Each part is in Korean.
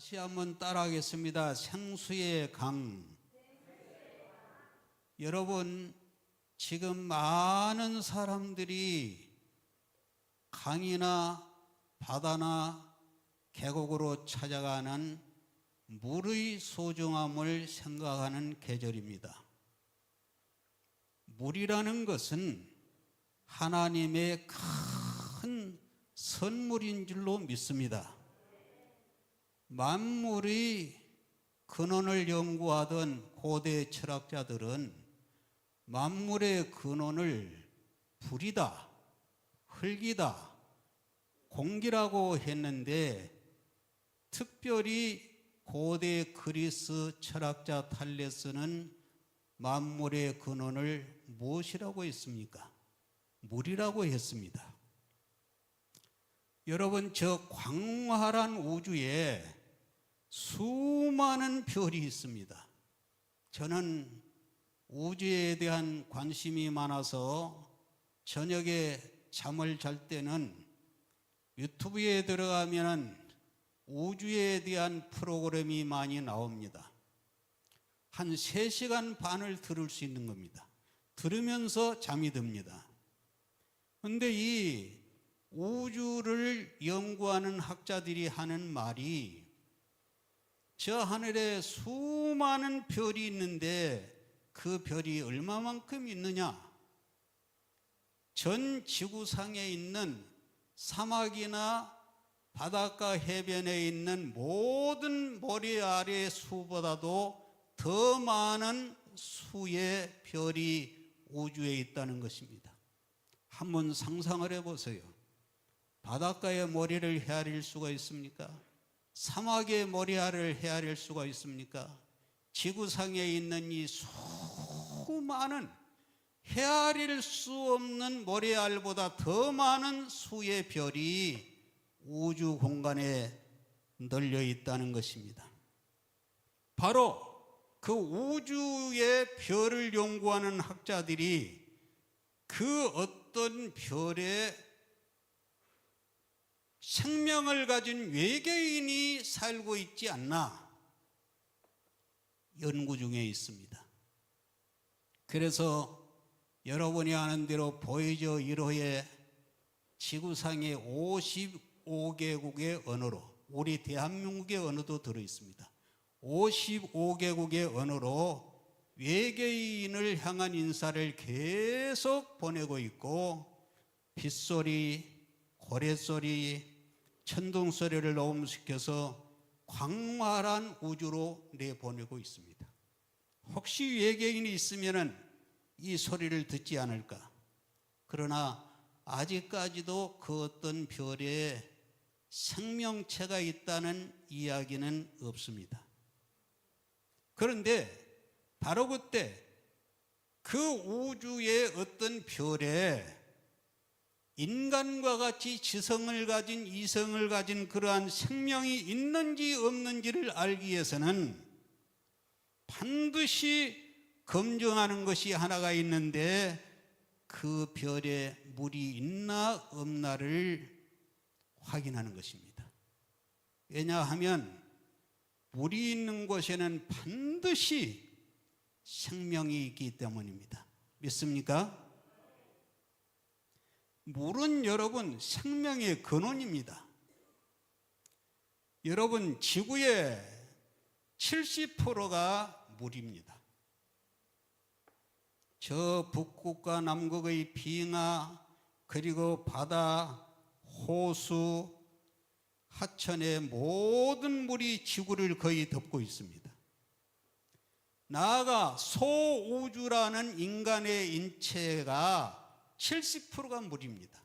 다시 한번 따라하겠습니다. 생수의 강. 여러분, 지금 많은 사람들이 강이나 바다나 계곡으로 찾아가는 물의 소중함을 생각하는 계절입니다. 물이라는 것은 하나님의 큰 선물인 줄로 믿습니다. 만물의 근원을 연구하던 고대 철학자들은 만물의 근원을 불이다, 흙이다, 공기라고 했는데, 특별히 고대 그리스 철학자 탈레스는 만물의 근원을 무엇이라고 했습니까? 물이라고 했습니다. 여러분, 저 광활한 우주에 수많은 별이 있습니다. 저는 우주에 대한 관심이 많아서 저녁에 잠을 잘 때는 유튜브에 들어가면 우주에 대한 프로그램이 많이 나옵니다. 한 3시간 반을 들을 수 있는 겁니다. 들으면서 잠이 듭니다. 그런데 이 우주를 연구하는 학자들이 하는 말이, 저 하늘에 수많은 별이 있는데 그 별이 얼마만큼 있느냐? 전 지구상에 있는 사막이나 바닷가 해변에 있는 모든 모래 아래의 수보다도 더 많은 수의 별이 우주에 있다는 것입니다. 한번 상상을 해보세요. 바닷가의 모래를 헤아릴 수가 있습니까? 사막의 모래알을 헤아릴 수가 있습니까? 지구상에 있는 이 수많은 헤아릴 수 없는 모래알보다 더 많은 수의 별이 우주 공간에 널려 있다는 것입니다. 바로 그 우주의 별을 연구하는 학자들이 그 어떤 별에 생명을 가진 외계인이 살고 있지 않나 연구 중에 있습니다. 그래서 여러분이 아는 대로 보이저 1호에 지구상의 55개국의 언어로, 우리 대한민국의 언어도 들어있습니다. 55개국의 언어로 외계인을 향한 인사를 계속 보내고 있고, 빗소리, 고래소리, 천둥소리를 녹음시켜서 광활한 우주로 내보내고 있습니다. 혹시 외계인이 있으면 이 소리를 듣지 않을까? 그러나 아직까지도 그 어떤 별에 생명체가 있다는 이야기는 없습니다. 그런데 바로 그때 그 우주의 어떤 별에 인간과 같이 지성을 가진, 이성을 가진 그러한 생명이 있는지 없는지를 알기 위해서는 반드시 검증하는 것이 하나가 있는데, 그 별에 물이 있나 없나를 확인하는 것입니다. 왜냐하면 물이 있는 곳에는 반드시 생명이 있기 때문입니다. 믿습니까? 물은 여러분 생명의 근원입니다. 여러분, 지구의 70%가 물입니다. 저 북극과 남극의 빙하, 그리고 바다, 호수, 하천의 모든 물이 지구를 거의 덮고 있습니다. 나아가 소우주라는 인간의 인체가 70%가 물입니다.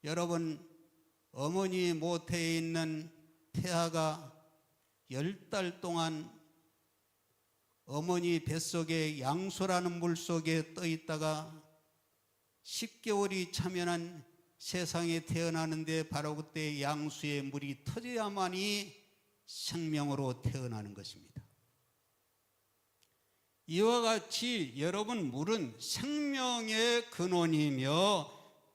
여러분, 어머니 모태에 있는 태아가 10달 동안 어머니 뱃속에 양수라는 물속에 떠 있다가 10개월이 차면은 세상에 태어나는데, 바로 그때 양수의 물이 터져야만이 생명으로 태어나는 것입니다. 이와 같이 여러분, 물은 생명의 근원이며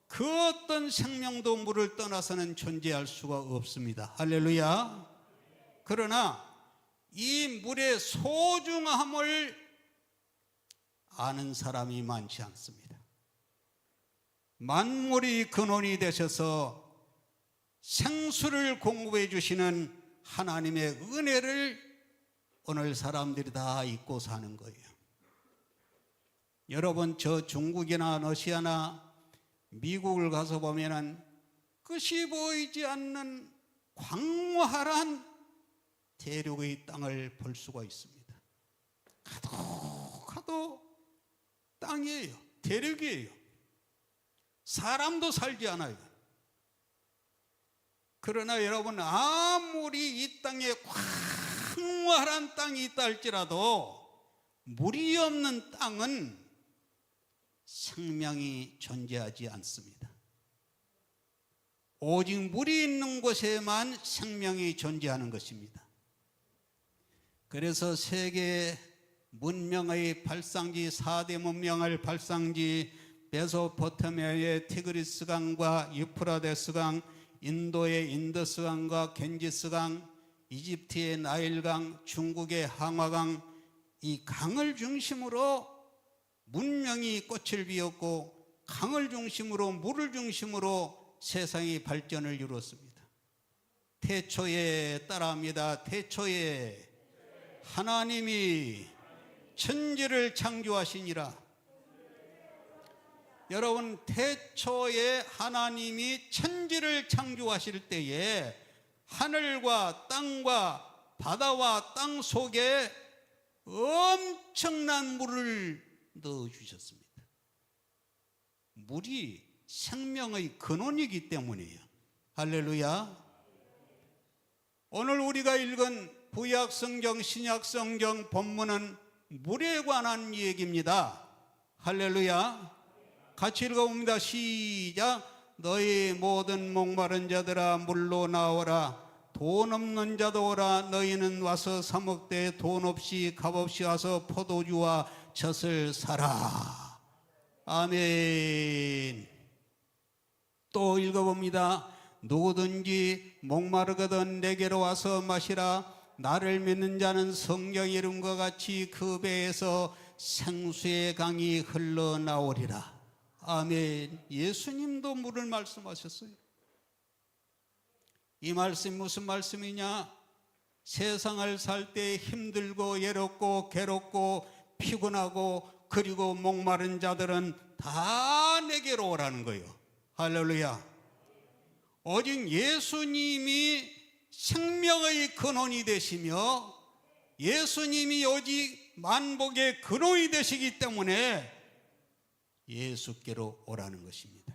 그 어떤 생명도 물을 떠나서는 존재할 수가 없습니다. 할렐루야. 그러나 이 물의 소중함을 아는 사람이 많지 않습니다. 만물이 근원이 되셔서 생수를 공급해 주시는 하나님의 은혜를 오늘 사람들이 다 잊고 사는 거예요. 여러분, 저 중국이나 러시아나 미국을 가서 보면은 끝이 보이지 않는 광활한 대륙의 땅을 볼 수가 있습니다. 가도 땅이에요. 대륙이에요. 사람도 살지 않아요. 그러나 여러분, 아무리 이 땅에 광활한 땅이 있다 할지라도 물이 없는 땅은 생명이 존재하지 않습니다. 오직 물이 있는 곳에만 생명이 존재하는 것입니다. 그래서 세계 문명의 발상지, 4대 문명을 발상지, 메소포타미아의 티그리스 강과 유프라데스 강, 인도의 인더스 강과 겐지스 강, 이집트의 나일 강, 중국의 항화강, 이 강을 중심으로 문명이 꽃을 피웠고 강을 중심으로, 물을 중심으로 세상이 발전을 이루었습니다. 태초에 따라합니다. 태초에 하나님이 천지를 창조하시니라. 여러분, 태초에 하나님이 천지를 창조하실 때에 하늘과 땅과 바다와 땅 속에 엄청난 물을 넣어주셨습니다. 물이 생명의 근원이기 때문이에요. 할렐루야. 오늘 우리가 읽은 구약성경, 신약성경 본문은 물에 관한 얘기입니다. 할렐루야. 같이 읽어봅니다. 시작. 너희 모든 목마른 자들아 물로 나오라. 돈 없는 자도 오라. 너희는 와서 사 먹되 돈 없이 값없이 와서 포도주와 젖을 사라. 아멘. 또 읽어봅니다. 누구든지 목마르거든 내게로 와서 마시라. 나를 믿는 자는 성경 이름과 같이 그 배에서 생수의 강이 흘러나오리라. 아멘. 예수님도 물을 말씀하셨어요. 이 말씀이 무슨 말씀이냐? 세상을 살 때 힘들고 외롭고 괴롭고 피곤하고 그리고 목마른 자들은 다 내게로 오라는 거예요. 할렐루야. 오직 예수님이 생명의 근원이 되시며 예수님이 오직 만복의 근원이 되시기 때문에 예수께로 오라는 것입니다.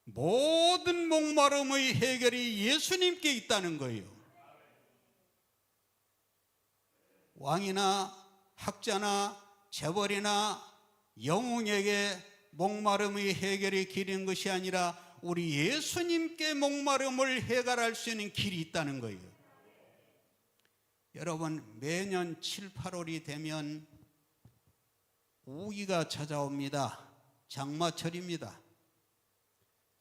모든 목마름의 해결이 예수님께 있다는 거예요. 왕이나 학자나 재벌이나 영웅에게 목마름의 해결이 길인 것이 아니라 우리 예수님께 목마름을 해결할 수 있는 길이 있다는 거예요. 여러분, 매년 7, 8월이 되면 우기가 찾아옵니다. 장마철입니다.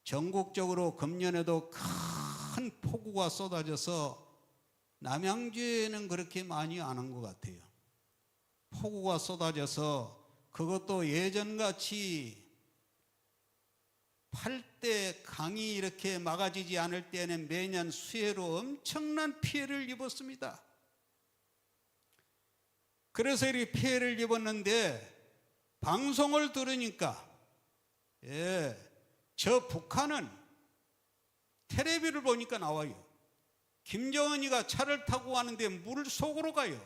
전국적으로 금년에도 큰 폭우가 쏟아져서 남양주에는 그렇게 많이 안 온 것 같아요. 폭우가 쏟아져서 그것도 예전같이 8대 강이 이렇게 막아지지 않을 때는 매년 수해로 엄청난 피해를 입었습니다. 그래서 이렇게 피해를 입었는데 방송을 들으니까 저 북한은 텔레비를 보니까 나와요. 김정은이가 차를 타고 가는데 물 속으로 가요.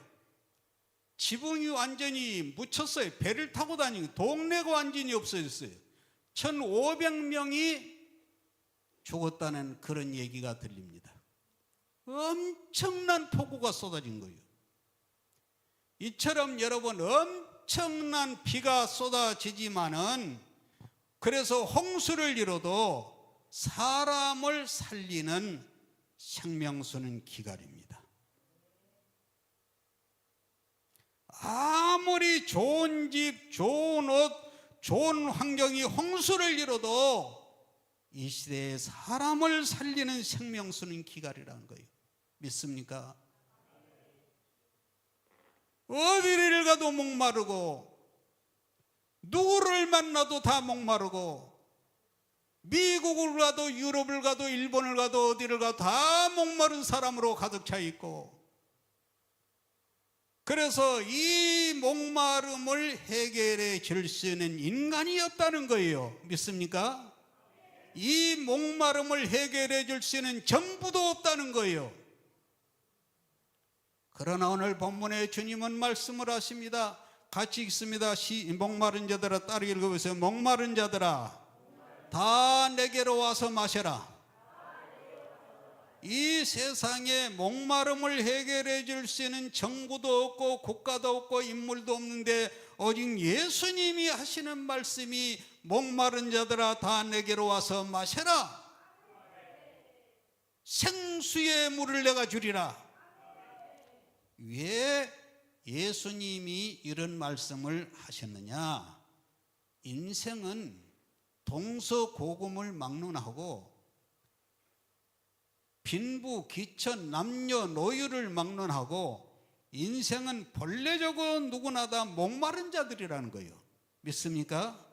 지붕이 완전히 묻혔어요. 배를 타고 다니고 동네가 완전히 없어졌어요. 1,500명이 죽었다는 그런 얘기가 들립니다. 엄청난 폭우가 쏟아진 거예요. 이처럼 여러분 엄청난 비가 쏟아지지만은 그래서 홍수를 이뤄도 사람을 살리는 생명수는 기갈입니다. 아무리 좋은 집, 좋은 옷, 좋은 환경이 홍수를 이뤄도 이 시대에 사람을 살리는 생명수는 기갈이라는 거예요. 믿습니까? 어디를 가도 목마르고 누구를 만나도 다 목마르고 미국을 가도 유럽을 가도 일본을 가도 어디를 가도 다 목마른 사람으로 가득 차 있고, 그래서 이 목마름을 해결해 줄 수 있는 인간이 없다는 거예요. 믿습니까? 이 목마름을 해결해 줄 수 있는 정부도 없다는 거예요. 그러나 오늘 본문에 주님은 말씀을 하십니다. 같이 읽습니다. 목마른 자들아, 따라 읽어보세요. 목마른 자들아, 다 내게로 와서 마셔라. 이 세상에 목마름을 해결해 줄 수 있는 정부도 없고 국가도 없고 인물도 없는데 오직 예수님이 하시는 말씀이 목마른 자들아 다 내게로 와서 마셔라. 생수의 물을 내가 주리라. 왜 예수님이 이런 말씀을 하셨느냐? 인생은 동서고금을 막론하고 빈부, 기천, 남녀, 노유를 막론하고 인생은 본래적으로 누구나 다 목마른 자들이라는 거예요. 믿습니까?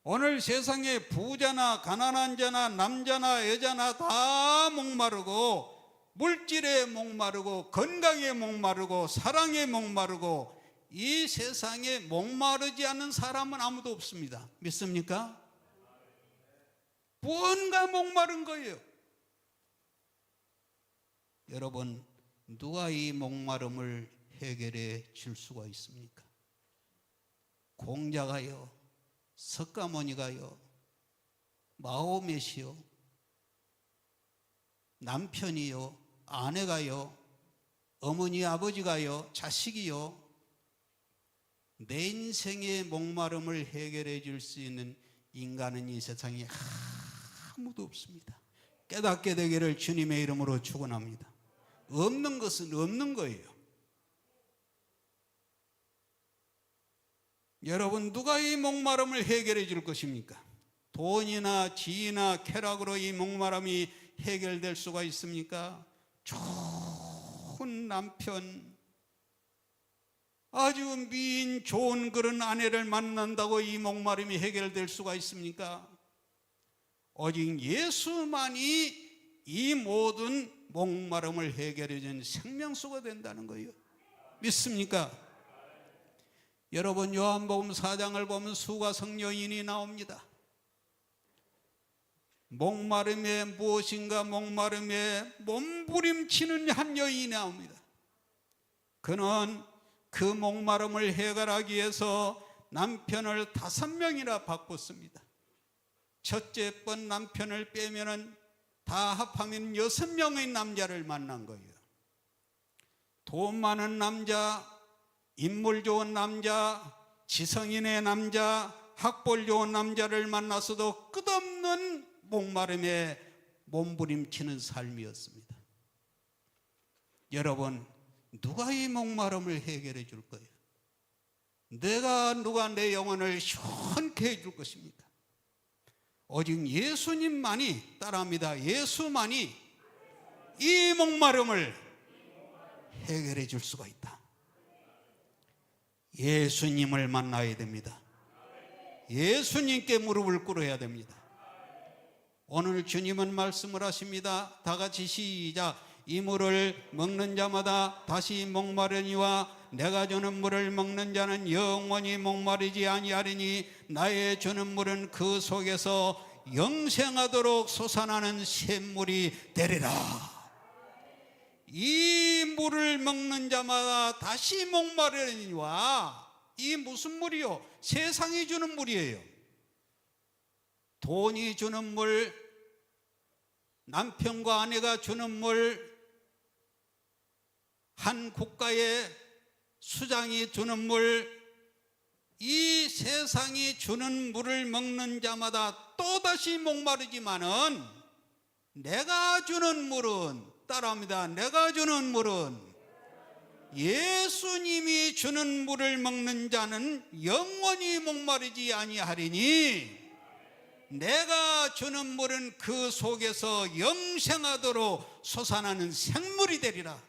오늘 세상에 부자나 가난한 자나 남자나 여자나 다 목마르고 물질에 목마르고 건강에 목마르고 사랑에 목마르고 이 세상에 목마르지 않는 사람은 아무도 없습니다. 믿습니까? 뭔가 목마른 거예요. 여러분, 누가 이 목마름을 해결해 줄 수가 있습니까? 공자가요, 석가모니가요, 마호메시요, 남편이요, 아내가요, 어머니 아버지가요, 자식이요, 내 인생의 목마름을 해결해 줄 수 있는 인간은 이 세상에 아무도 없습니다. 깨닫게 되기를 주님의 이름으로 축원합니다. 없는 것은 없는 거예요. 여러분, 누가 이 목마름을 해결해 줄 것입니까? 돈이나 지위나 쾌락으로 이 목마름이 해결될 수가 있습니까? 좋은 남편, 아주 미인 좋은 그런 아내를 만난다고 이 목마름이 해결될 수가 있습니까? 오직 예수만이 이 모든 목마름을 해결해 준 생명수가 된다는 거예요. 믿습니까? 여러분, 요한복음 4장을 보면 수가성 여인이 나옵니다. 목마름에 무엇인가 목마름에 몸부림치는 한 여인이 나옵니다. 그는 그 목마름을 해결하기 위해서 남편을 5명이나 바꿨습니다. 첫째 번 남편을 빼면은 다 합하면 6명의 남자를 만난 거예요. 돈 많은 남자, 인물 좋은 남자, 지성인의 남자, 학벌 좋은 남자를 만나서도 끝없는 목마름에 몸부림치는 삶이었습니다. 여러분, 누가 이 목마름을 해결해 줄 거예요? 누가 내 영혼을 시원케 해줄 것입니까? 오직 예수님만이, 따라합니다, 예수만이 이 목마름을 해결해 줄 수가 있다. 예수님을 만나야 됩니다. 예수님께 무릎을 꿇어야 됩니다. 오늘 주님은 말씀을 하십니다. 다 같이 시작. 이 물을 먹는 자마다 다시 목마르니와 내가 주는 물을 먹는 자는 영원히 목마르지 아니하리니 나의 주는 물은 그 속에서 영생하도록 솟아나는 샘물이 되리라. 이 물을 먹는 자마다 다시 목마르니와, 이 무슨 물이요? 세상이 주는 물이에요. 돈이 주는 물, 남편과 아내가 주는 물, 한 국가의 수장이 주는 물, 이 세상이 주는 물을 먹는 자마다 또다시 목마르지만은 내가 주는 물은, 따라합니다, 내가 주는 물은, 예수님이 주는 물을 먹는 자는 영원히 목마르지 아니하리니 내가 주는 물은 그 속에서 영생하도록 솟아나는 생물이 되리라.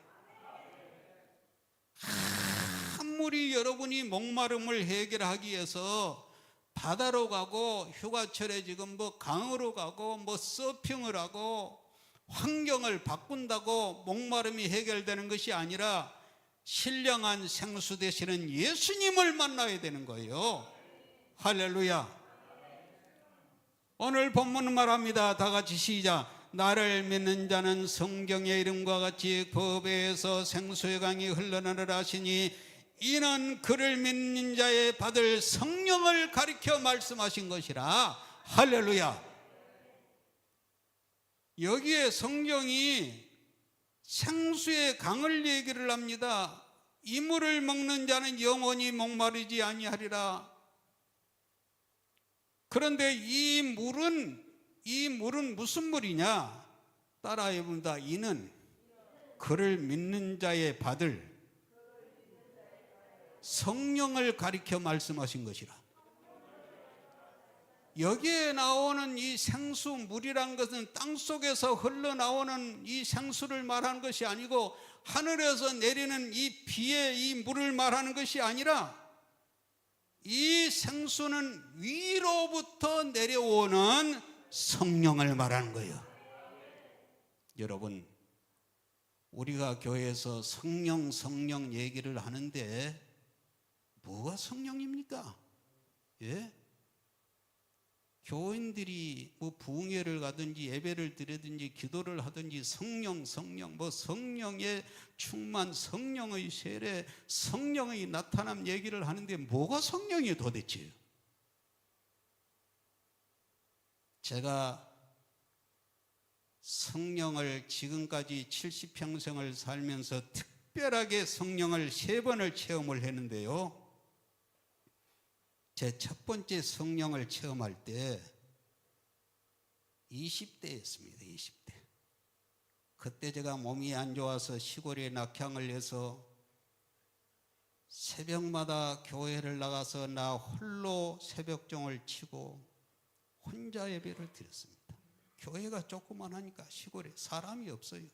아무리 여러분이 목마름을 해결하기 위해서 바다로 가고 휴가철에 지금 뭐 강으로 가고 뭐 서핑을 하고 환경을 바꾼다고 목마름이 해결되는 것이 아니라 신령한 생수 되시는 예수님을 만나야 되는 거예요. 할렐루야. 오늘 본문은 말합니다. 다 같이 시작. 나를 믿는 자는 성경의 이름과 같이 그 배에서 생수의 강이 흘러나르라 하시니 이는 그를 믿는 자에 받을 성령을 가리켜 말씀하신 것이라. 할렐루야. 여기에 성경이 생수의 강을 얘기를 합니다. 이 물을 먹는 자는 영원히 목마르지 아니하리라. 그런데 이 물은 무슨 물이냐? 따라해 봅니다. 이는 그를 믿는 자에 받을 성령을 가리켜 말씀하신 것이라. 여기에 나오는 이 생수물이란 것은 땅속에서 흘러나오는 이 생수를 말하는 것이 아니고 하늘에서 내리는 이 비의 이 물을 말하는 것이 아니라 이 생수는 위로부터 내려오는 성령을 말하는 거예요. 여러분, 우리가 교회에서 성령 얘기를 하는데 뭐가 성령입니까? 예? 교인들이 뭐 부흥회를 가든지 예배를 드리든지 기도를 하든지 성령 뭐 성령의 충만, 성령의 세례, 성령의 나타남 얘기를 하는데 뭐가 성령이에요 도대체? 제가 성령을 지금까지 70평생을 살면서 특별하게 성령을 3번을 체험을 했는데요, 제 첫 번째 성령을 체험할 때 20대였습니다. 20대. 그때 제가 몸이 안 좋아서 시골에 낙향을 해서 새벽마다 교회를 나가서 나 홀로 새벽종을 치고 혼자 예배를 드렸습니다. 교회가 조그만하니까 시골에 사람이 없어요.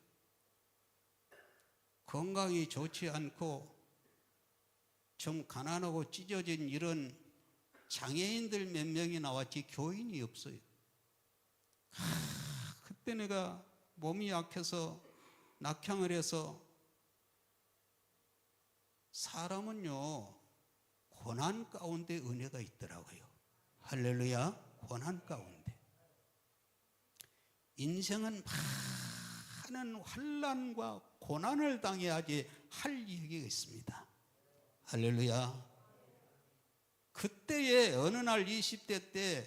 건강이 좋지 않고 좀 가난하고 찢어진 이런 장애인들 몇 명이 나왔지 교인이 없어요. 그때 내가 몸이 약해서 낙향을 해서, 사람은요 고난 가운데 은혜가 있더라고요. 할렐루야. 고난 가운데. 인생은 많은 환난과 고난을 당해야지 할 얘기가 있습니다. 할렐루야. 그때에 어느 날 20대 때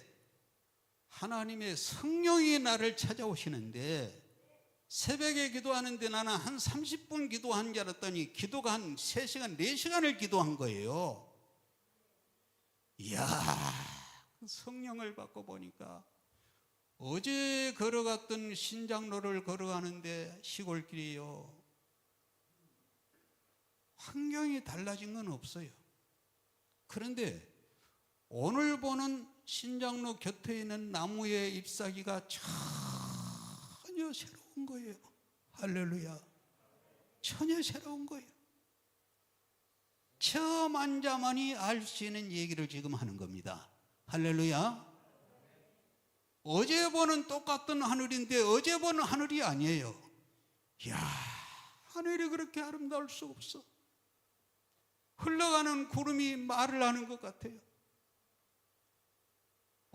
하나님의 성령이 나를 찾아오시는데, 새벽에 기도하는데 나는 한 30분 기도한 줄 알았더니 기도가 한 3시간, 4시간을 기도한 거예요. 이야, 성령을 받고 보니까 어제 걸어갔던 신장로를 걸어가는데 시골길이요, 환경이 달라진 건 없어요. 그런데 오늘 보는 신장로 곁에 있는 나무의 잎사귀가 전혀 새로운 거예요. 할렐루야. 전혀 새로운 거예요. 처음 앉아만이 알 수 있는 얘기를 지금 하는 겁니다. 할렐루야. 어제 보는 똑같은 하늘인데 어제 보는 하늘이 아니에요. 이야, 하늘이 그렇게 아름다울 수 없어. 흘러가는 구름이 말을 하는 것 같아요.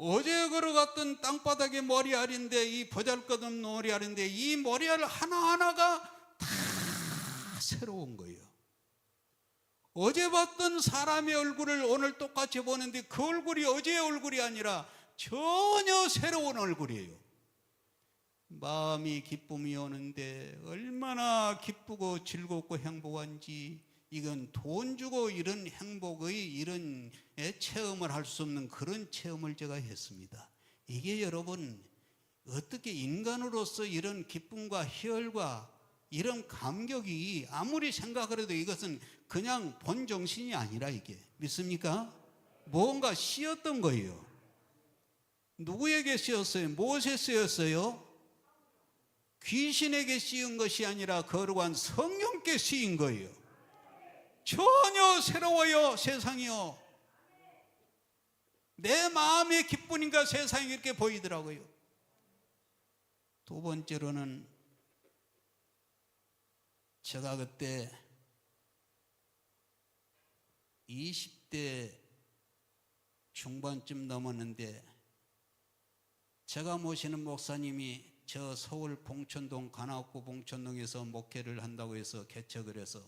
어제 걸어갔던 땅바닥의 머리알인데, 이 보잘것없는 머리알인데 이 머리알 하나하나가 다 새로운 거예요. 어제 봤던 사람의 얼굴을 오늘 똑같이 보는데 그 얼굴이 어제의 얼굴이 아니라 전혀 새로운 얼굴이에요. 마음이 기쁨이 오는데 얼마나 기쁘고 즐겁고 행복한지, 이건 돈 주고 이런 행복의 이런 체험을 할 수 없는 그런 체험을 제가 했습니다. 이게 여러분, 어떻게 인간으로서 이런 기쁨과 희열과 이런 감격이 아무리 생각을 해도 이것은 그냥 본 정신이 아니라, 이게 믿습니까? 뭔가 씌었던 거예요. 누구에게 씌었어요? 무엇에 쓰였어요? 귀신에게 씌운 것이 아니라 거룩한 성령께 씌인 거예요. 전혀 새로워요, 세상이요. 내 마음의 기쁘니까 세상이 이렇게 보이더라고요. 두 번째로는 제가 그때 20대 중반쯤 넘었는데 제가 모시는 목사님이 저 서울 봉천동 관악구 봉천동에서 목회를 한다고 해서 개척을 해서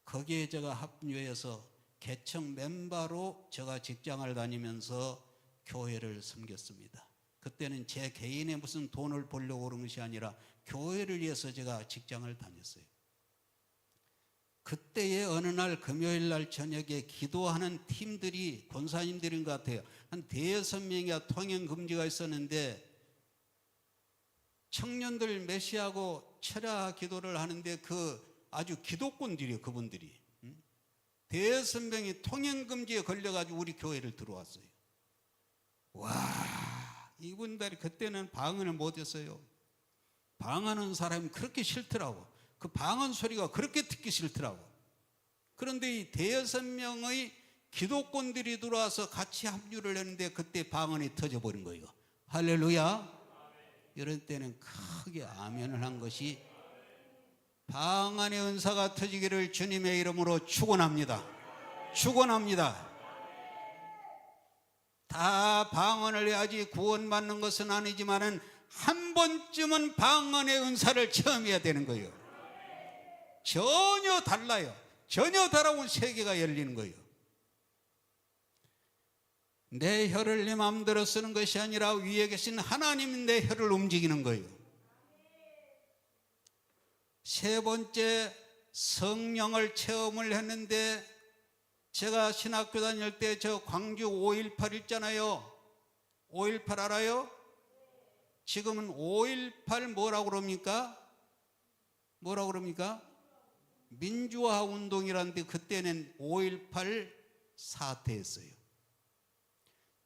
거기에 제가 합류해서 개척 멤버로 제가 직장을 다니면서 교회를 섬겼습니다. 그때는 제 개인의 무슨 돈을 벌려고 그런 것이 아니라 교회를 위해서 제가 직장을 다녔어요. 그때의 어느 날 금요일 날 저녁에 기도하는 팀들이 권사님들인 것 같아요. 한 5-6명이 통행 금지가 있었는데 청년들 메시하고 철야 기도를 하는데 그 아주 기독군들이에요. 그분들이 5-6명이 통행 금지에 걸려가지고 우리 교회를 들어왔어요. 와, 이분들이 그때는 방언을 못했어요. 방언하는 사람이 그렇게 싫더라고. 그 방언 소리가 그렇게 듣기 싫더라고. 그런데 이 5-6명의 기독군들이 들어와서 같이 합류를 했는데 그때 방언이 터져버린 거예요. 할렐루야. 이럴 때는 크게 아멘을 한 것이 방언의 은사가 터지기를 주님의 이름으로 축원합니다. 축원합니다. 다 방언을 해야지 구원받는 것은 아니지만은 한 번쯤은 방언의 은사를 체험해야 되는 거예요. 전혀 달라요. 전혀 다른 세계가 열리는 거예요. 내 혀를 내 마음대로 쓰는 것이 아니라 위에 계신 하나님이 내 혀를 움직이는 거예요. 세 번째, 성령을 체험을 했는데 제가 신학교 다닐 때 저 광주 5.18 있잖아요. 5.18 알아요? 지금은 5.18 뭐라고 그럽니까? 뭐라고 그럽니까? 민주화 운동이라는데 그때는 5.18 사태였어요.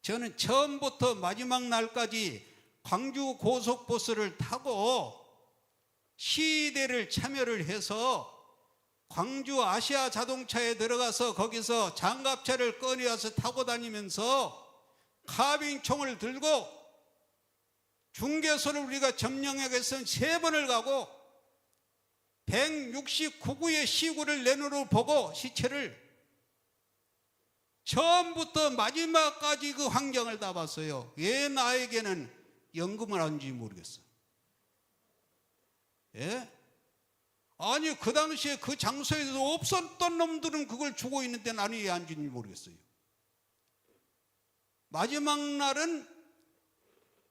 저는 처음부터 마지막 날까지 광주 고속버스를 타고 시위대를 참여를 해서 광주 아시아 자동차에 들어가서 거기서 장갑차를 꺼내와서 타고 다니면서 카빈총을 들고 중개소를 우리가 점령하겠선 3번을 가고 169구의 시구를 내놓으러 보고 시체를 처음부터 마지막까지 그 환경을 다 봤어요. 왜 나에게는 연금을 안 주는지 모르겠어요. 예? 아니 그 당시에 그 장소에서 없었던 놈들은 그걸 주고 있는데 나는 왜 안 주는지 모르겠어요. 마지막 날은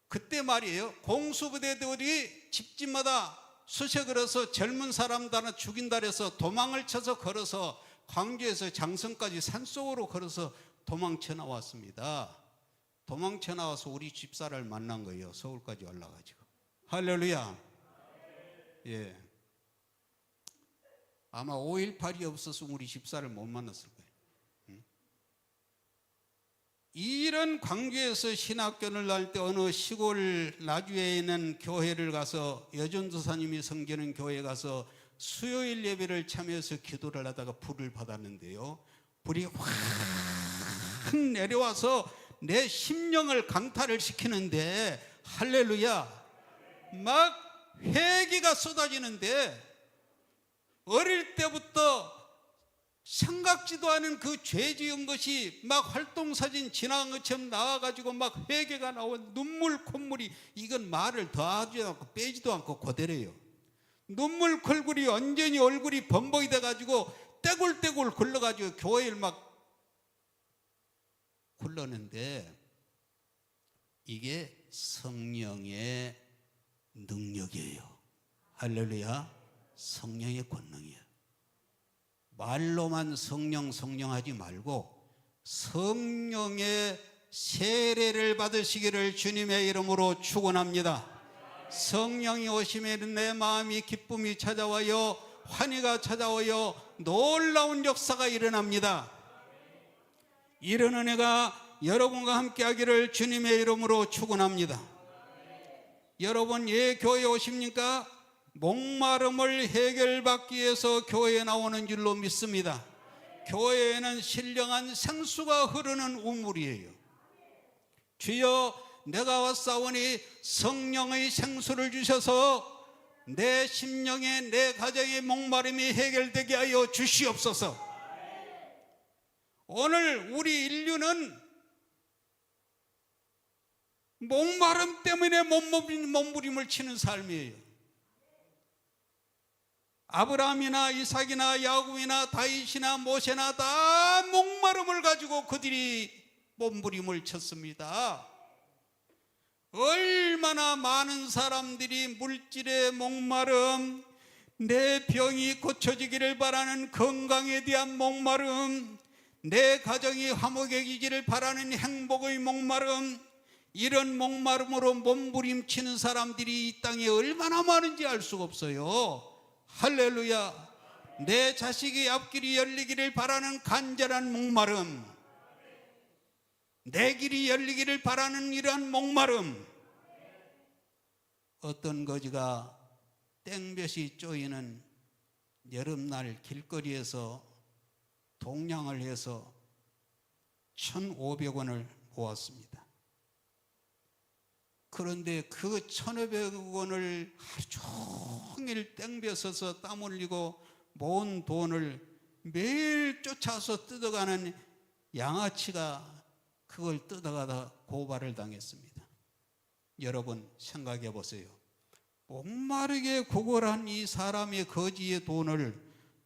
그때 말이에요. 공수부대들이 집집마다 숫에 걸어서 젊은 사람들 하나 죽인다 해서 도망을 쳐서 걸어서 광주에서 장성까지 산속으로 걸어서 도망쳐 나왔습니다. 도망쳐 나와서 우리 집사를 만난 거예요. 서울까지 올라가지고. 할렐루야. 예. 아마 5.18이 없었으면 우리 집사를 못 만났을 거예요. 이런 광주에서 신학교를 날 때 어느 시골 나주에 있는 교회를 가서 여전도사님이 섬기는 교회에 가서 수요일 예배를 참여해서 기도를 하다가 불을 받았는데요. 불이 확 내려와서 내 심령을 강탈을 시키는데 할렐루야. 막 회개가 쏟아지는데 어릴 때부터 생각지도 않은 그 죄 지은 것이 막 활동사진 지나간 것처럼 나와가지고 막 회개가 나온 눈물 콧물이 이건 말을 더하지도 않고 빼지도 않고 그대로예요. 눈물 콜굴이 완전히 얼굴이 범벅이 돼가지고 떼굴떼굴 굴러가지고 교회를 막 굴렀는데 이게 성령의 능력이에요. 할렐루야. 성령의 권능이에요. 말로만 성령 하지 말고 성령의 세례를 받으시기를 주님의 이름으로 축원합니다. 성령이 오시면 내 마음이 기쁨이 찾아와요. 환희가 찾아와요. 놀라운 역사가 일어납니다. 이런 은혜가 여러분과 함께 하기를 주님의 이름으로 축원합니다. 여러분, 예 교회 오십니까? 목마름을 해결받기 위해서 교회에 나오는 줄로 믿습니다. 교회에는 신령한 생수가 흐르는 우물이에요. 주여, 내가 왔사오니 성령의 생수를 주셔서 내 심령에, 내 가정의 목마름이 해결되게 하여 주시옵소서. 오늘 우리 인류는 목마름 때문에 몸부림을 치는 삶이에요. 아브라함이나 이삭이나 야곱이나 다윗이나 모세나 다 목마름을 가지고 그들이 몸부림을 쳤습니다. 얼마나 많은 사람들이 물질의 목마름, 내 병이 고쳐지기를 바라는 건강에 대한 목마름, 내 가정이 화목해지기를 바라는 행복의 목마름, 이런 목마름으로 몸부림치는 사람들이 이 땅에 얼마나 많은지 알 수가 없어요. 할렐루야. 내 자식의 앞길이 열리기를 바라는 간절한 목마름, 내 길이 열리기를 바라는 이러한 목마름. 어떤 거지가 땡볕이 쪼이는 여름날 길거리에서 동냥을 해서 1,500원을 모았습니다. 그런데 그 1,500원을 하루 종일 땡볕에서 땀 흘리고 모은 돈을 매일 쫓아서 뜯어가는 양아치가 그걸 뜯어가다 고발을 당했습니다. 여러분, 생각해 보세요. 목마르게 구걸한 이 사람의 거지의 돈을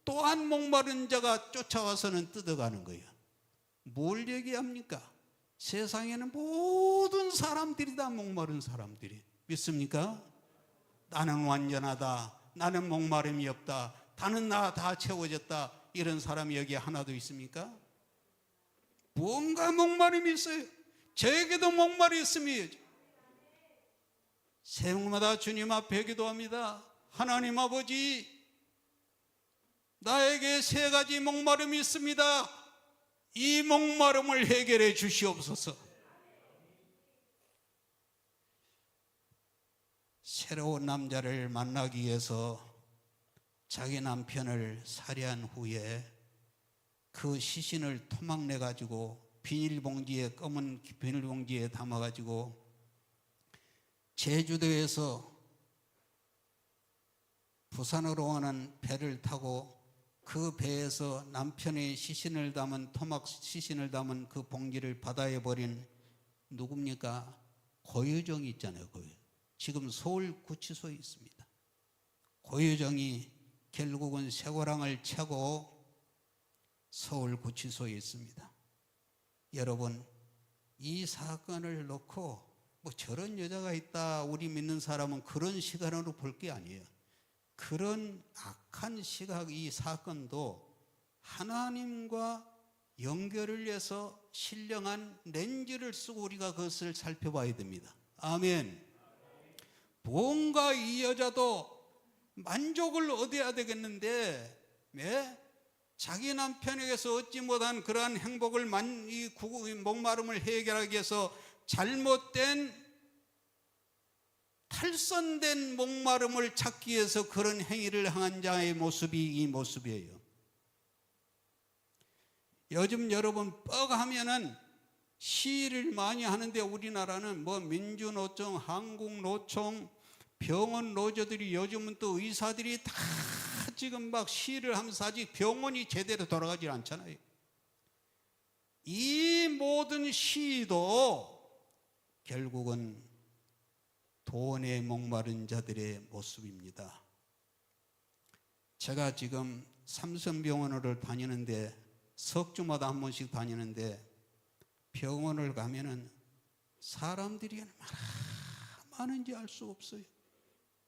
또한 목마른 자가 쫓아와서는 뜯어가는 거예요. 뭘 얘기합니까? 세상에는 모든 사람들이 다 목마른 사람들이, 믿습니까? 나는 완전하다, 나는 목마름이 없다, 나는 나 다 채워졌다, 이런 사람이 여기 하나도 있습니까? 뭔가 목마름이 있어요. 저에게도 목마름이 있으면 새벽마다 주님 앞에 기도합니다. 하나님 아버지, 나에게 3가지 목마름이 있습니다. 이 목마름을 해결해 주시옵소서. 새로운 남자를 만나기 위해서 자기 남편을 살해한 후에 그 시신을 토막내 가지고 비닐봉지에, 검은 비닐봉지에 담아 가지고 제주도에서 부산으로 오는 배를 타고 그 배에서 남편의 시신을 담은, 토막 시신을 담은 그 봉지를 바다에 버린 누굽니까? 고유정이 있잖아요. 지금 서울구치소에 있습니다. 고유정이 결국은 쇠고랑을 차고 서울구치소에 있습니다. 여러분, 이 사건을 놓고 뭐 저런 여자가 있다, 우리 믿는 사람은 그런 시각으로 볼 게 아니에요. 그런 악한 시각, 이 사건도 하나님과 연결을 해서 신령한 렌즈를 쓰고 우리가 그것을 살펴봐야 됩니다. 아멘. 뭔가 이 여자도 만족을 얻어야 되겠는데 자기 남편에게서 얻지 못한 그러한 행복을, 이 목마름을 해결하기 위해서 잘못된, 탈선된 목마름을 찾기 위해서 그런 행위를 행한 자의 모습이 이 모습이에요. 요즘 여러분 뻑하면은 시위를 많이 하는데, 우리나라는 뭐 민주노총, 한국노총, 병원 노조들이, 요즘은 또 의사들이 다 지금 막 시위를 하면서 아직 병원이 제대로 돌아가지 않잖아요. 이 모든 시위도 결국은 돈에 목마른 자들의 모습입니다. 제가 지금 삼성병원을 다니는데, 석 주마다 한 번씩 다니는데, 병원을 가면은 사람들이 얼마나 많은지 알 수 없어요.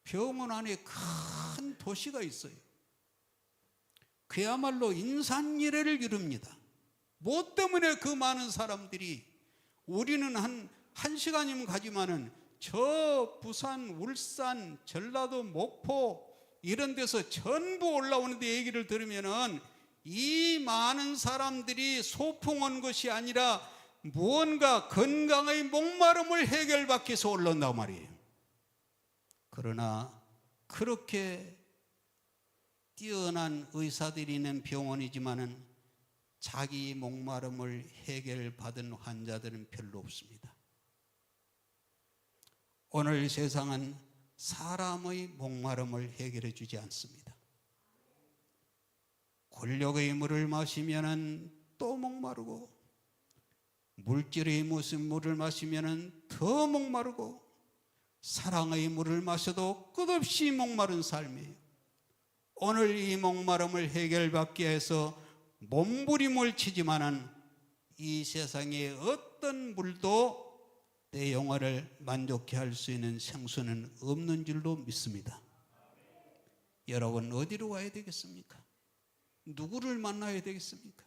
병원 안에 큰 도시가 있어요. 그야말로 인산미래를 이룹니다. 뭐 때문에 그 많은 사람들이, 우리는 한 시간이면 가지만은 저 부산, 울산, 전라도, 목포 이런 데서 전부 올라오는데 얘기를 들으면은 이 많은 사람들이 소풍 온 것이 아니라 무언가 건강의 목마름을 해결받기 위해서 올라온단 말이에요. 그러나 그렇게 뛰어난 의사들이 있는 병원이지만은 자기 목마름을 해결받은 환자들은 별로 없습니다. 오늘 세상은 사람의 목마름을 해결해 주지 않습니다. 권력의 물을 마시면은 또 목마르고, 물질의 무슨 물을 마시면은 더 목마르고, 사랑의 물을 마셔도 끝없이 목마른 삶이에요. 오늘 이 목마름을 해결받기 위해서 몸부림을 치지만은 이 세상에 어떤 물도 내 영혼을 만족케 할 수 있는 생수는 없는 줄로 믿습니다. 여러분, 어디로 와야 되겠습니까? 누구를 만나야 되겠습니까?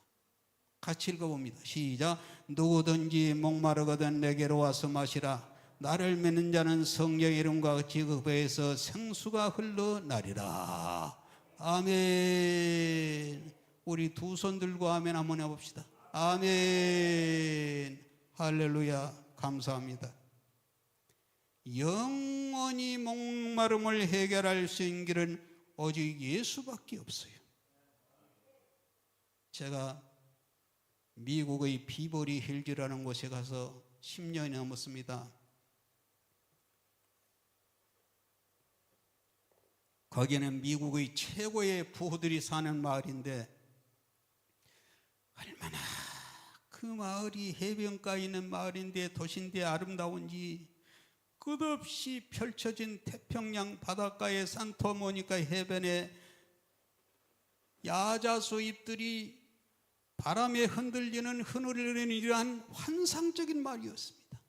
같이 읽어봅니다. 시작. 누구든지 목마르거든 내게로 와서 마시라. 나를 믿는 자는 성령의 이름과 같이 그 배에서 생수가 흘러나리라. 아멘. 우리 두 손 들고 아멘 한번 해봅시다. 아멘. 할렐루야. 감사합니다. 영원히 목마름을 해결할 수 있는 길은 오직 예수밖에 없어요. 제가 미국의 비버리 힐즈라는 곳에 가서 10년이 넘었습니다. 거기는 미국의 최고의 부호들이 사는 마을인데, 얼마나 그 마을이 해변가에 있는 마을인데 도시인데 아름다운지, 끝없이 펼쳐진 태평양 바닷가의 산타모니카 해변에 야자수 잎들이 바람에 흔들리는 이러한 환상적인 마을이었습니다.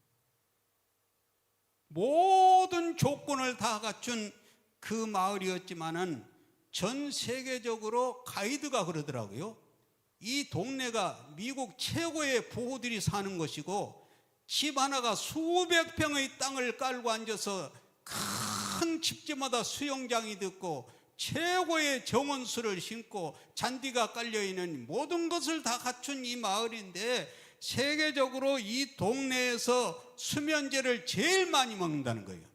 모든 조건을 다 갖춘 그 마을이었지만은 전 세계적으로 가이드가 그러더라고요. 이 동네가 미국 최고의 부호들이 사는 것이고, 집 하나가 수백 평의 땅을 깔고 앉아서 큰 집집마다 수영장이 있고 최고의 정원수를 심고 잔디가 깔려있는 모든 것을 다 갖춘 이 마을인데, 세계적으로 이 동네에서 수면제를 제일 많이 먹는다는 거예요.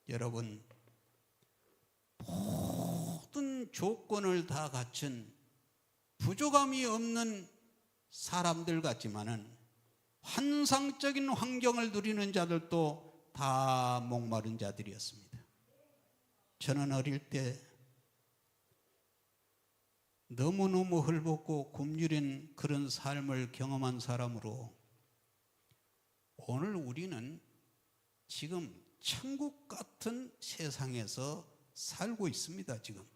여러분, 모든 조건을 다 갖춘 부족함이 없는 사람들 같지만은 환상적인 환경을 누리는 자들도 다 목마른 자들이었습니다. 저는 어릴 때 너무너무 헐벗고 굶주린 그런 삶을 경험한 사람으로, 오늘 우리는 지금 천국 같은 세상에서 살고 있습니다. 지금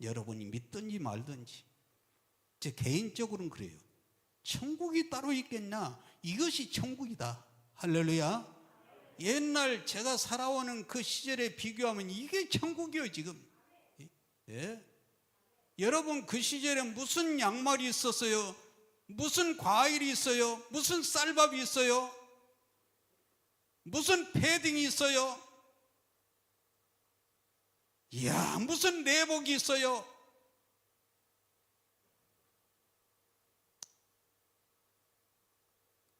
여러분이 믿든지 말든지, 제 개인적으로는 그래요. 천국이 따로 있겠냐? 이것이 천국이다. 할렐루야. 옛날 제가 살아오는 그 시절에 비교하면 이게 천국이에요. 지금. 예? 여러분, 그 시절에 무슨 양말이 있었어요? 무슨 과일이 있어요? 무슨 쌀밥이 있어요? 무슨 패딩이 있어요? 이야, 무슨 내복이 있어요?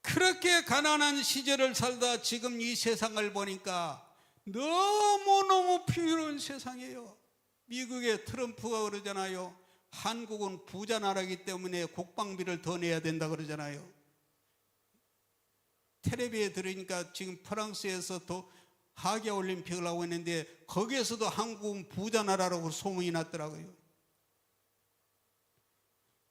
그렇게 가난한 시절을 살다 지금 이 세상을 보니까 너무너무 풍요로운 세상이에요. 미국의 트럼프가 그러잖아요. 한국은 부자 나라이기 때문에 국방비를 더 내야 된다 그러잖아요. 텔레비에 들으니까 지금 프랑스에서 또 하계올림픽을 하고 있는데, 거기에서도 한국은 부자 나라라고 소문이 났더라고요.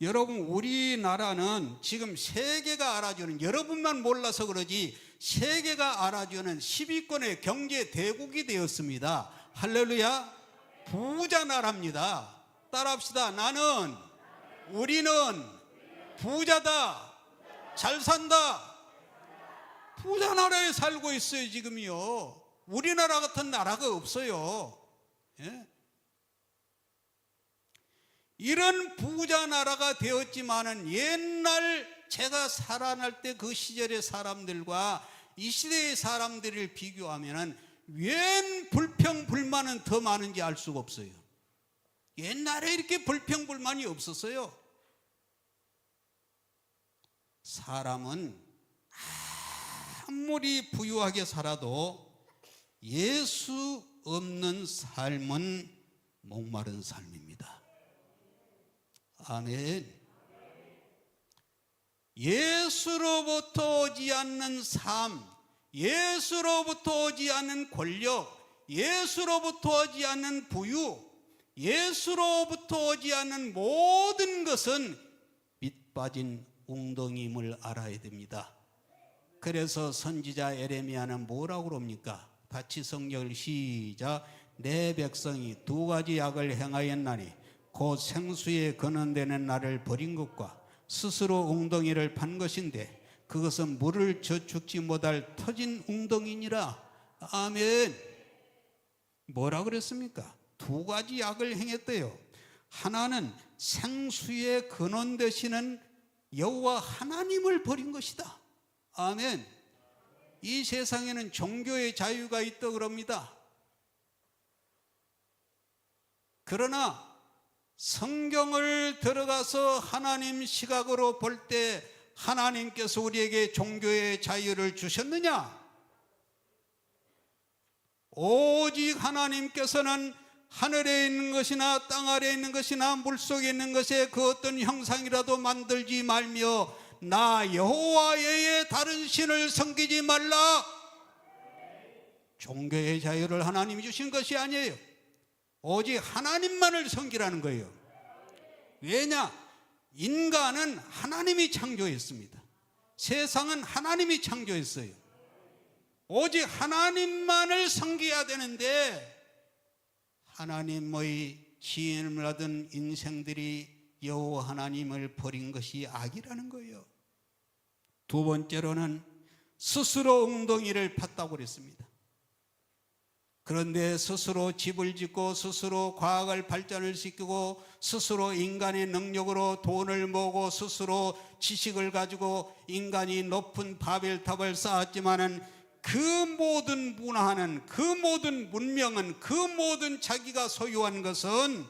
여러분, 우리나라는 지금 세계가 알아주는, 여러분만 몰라서 그러지 세계가 알아주는 10위권의 경제 대국이 되었습니다. 할렐루야. 부자 나라입니다. 따라합시다. 우리는 부자다. 잘 산다. 부자 나라에 살고 있어요. 지금요. 우리나라 같은 나라가 없어요. 예? 이런 부자 나라가 되었지만은, 옛날 제가 살아날 때 그 시절의 사람들과 이 시대의 사람들을 비교하면은 웬 불평불만은 더 많은지 알 수가 없어요. 옛날에 이렇게 불평불만이 없었어요. 사람은 아무리 부유하게 살아도 예수 없는 삶은 목마른 삶입니다. 아멘. 예수로부터 오지 않는 삶, 예수로부터 오지 않는 권력, 예수로부터 오지 않는 부유, 예수로부터 오지 않는 모든 것은 밑빠진 웅덩이임을 알아야 됩니다. 그래서 선지자 에레미야는 뭐라고 그럽니까? 같이 성경을 시작. 내 백성이 두 가지 악을 행하였나니 곧 생수에 근원되는 나를 버린 것과 스스로 웅덩이를 판 것인데 그것은 물을 저축지 못할 터진 웅덩이니라. 아멘. 뭐라 그랬습니까? 두 가지 악을 행했대요. 하나는 생수의 근원 되시는 여호와 하나님을 버린 것이다. 아멘. 이 세상에는 종교의 자유가 있다 그럽니다. 그러나 성경을 들어가서 하나님 시각으로 볼 때 하나님께서 우리에게 종교의 자유를 주셨느냐? 오직 하나님께서는 하늘에 있는 것이나 땅 아래에 있는 것이나 물속에 있는 것에 그 어떤 형상이라도 만들지 말며 나 여호와 외에 다른 신을 섬기지 말라. 종교의 자유를 하나님이 주신 것이 아니에요. 오직 하나님만을 섬기라는 거예요. 왜냐? 인간은 하나님이 창조했습니다. 세상은 하나님이 창조했어요. 오직 하나님만을 섬겨야 되는데 하나님의 지음을 얻은 인생들이 여호와 하나님을 버린 것이 악이라는 거예요. 두 번째로는 스스로 웅덩이를 팠다고 그랬습니다. 그런데 스스로 집을 짓고 스스로 과학을 발전을 시키고 스스로 인간의 능력으로 돈을 모으고 스스로 지식을 가지고 인간이 높은 바벨탑을 쌓았지만은 그 모든 문화는, 그 모든 문명은, 그 모든 자기가 소유한 것은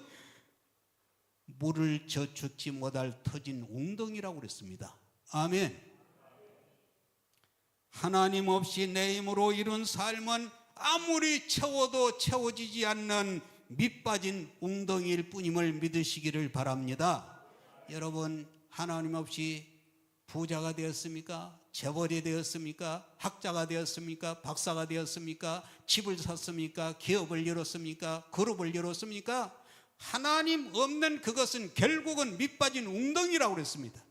물을 저축지 못할 터진 웅덩이라고 그랬습니다. 아멘. 하나님 없이 내 힘으로 이룬 삶은 아무리 채워도 채워지지 않는 밑빠진 웅덩이일 뿐임을 믿으시기를 바랍니다. 여러분, 하나님 없이 부자가 되었습니까? 재벌이 되었습니까? 학자가 되었습니까? 박사가 되었습니까? 집을 샀습니까? 기업을 열었습니까? 그룹을 열었습니까? 하나님 없는 그것은 결국은 밑빠진 웅덩이라고 그랬습니다.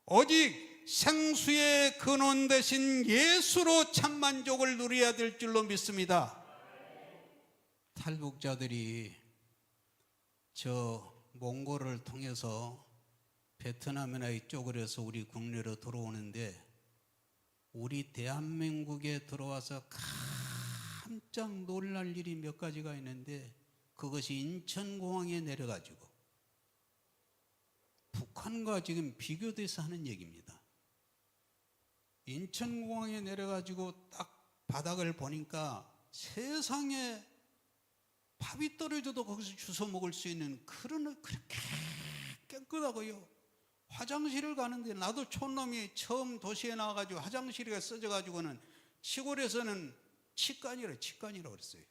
오직 생수의 근원 되신 예수로 참만족을 누려야 될 줄로 믿습니다. 탈북자들이 저 몽골을 통해서 베트남이나 이쪽으로 해서 우리 국내로 들어오는데 우리 대한민국에 들어와서 깜짝 놀랄 일이 몇 가지가 있는데 그것이 인천공항에 내려가지고 북한과 지금 비교돼서 하는 얘기입니다. 인천공항에 내려가지고 딱 바닥을 보니까 세상에 밥이 떨어져도 거기서 주워 먹을 수 있는 그런 그렇게 깨끗하고요. 화장실을 가는데 나도 촌놈이 처음 도시에 나와가지고 화장실이 써져가지고는 시골에서는 치간이라고 그랬어요.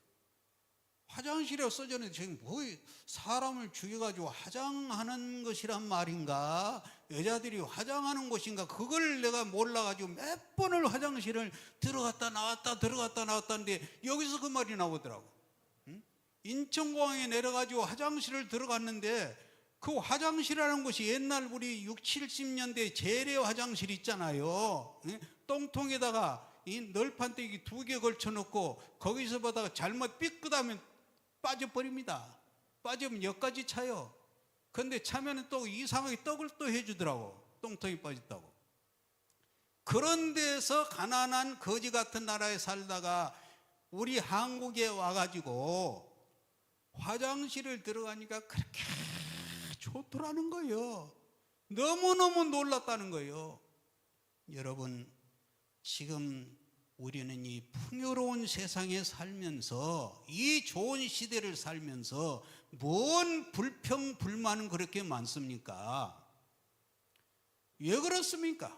화장실에 써졌는데 지금 뭐 사람을 죽여가지고 화장하는 것이란 말인가? 여자들이 화장하는 곳인가? 그걸 내가 몰라가지고 몇 번을 화장실을 들어갔다 나왔다는데 여기서 그 말이 나오더라고. 인천공항에 내려가지고 화장실을 들어갔는데 그 화장실이라는 곳이 옛날 우리 60, 70년대 재래 화장실 있잖아요. 똥통에다가 이 널판대기 2개 걸쳐놓고 거기서 보다가 잘못 삐끗하면 빠져버립니다. 빠지면 여기까지 차요. 그런데 차면 또 이상하게 떡을 또 해주더라고. 똥통이 빠졌다고. 그런 데서 가난한 거지 같은 나라에 살다가 우리 한국에 와가지고 화장실을 들어가니까 그렇게 좋더라는 거예요. 너무너무 놀랐다는 거예요. 여러분, 지금 우리는 이 풍요로운 세상에 살면서 이 좋은 시대를 살면서 뭔 불평, 불만은 그렇게 많습니까? 왜 그렇습니까?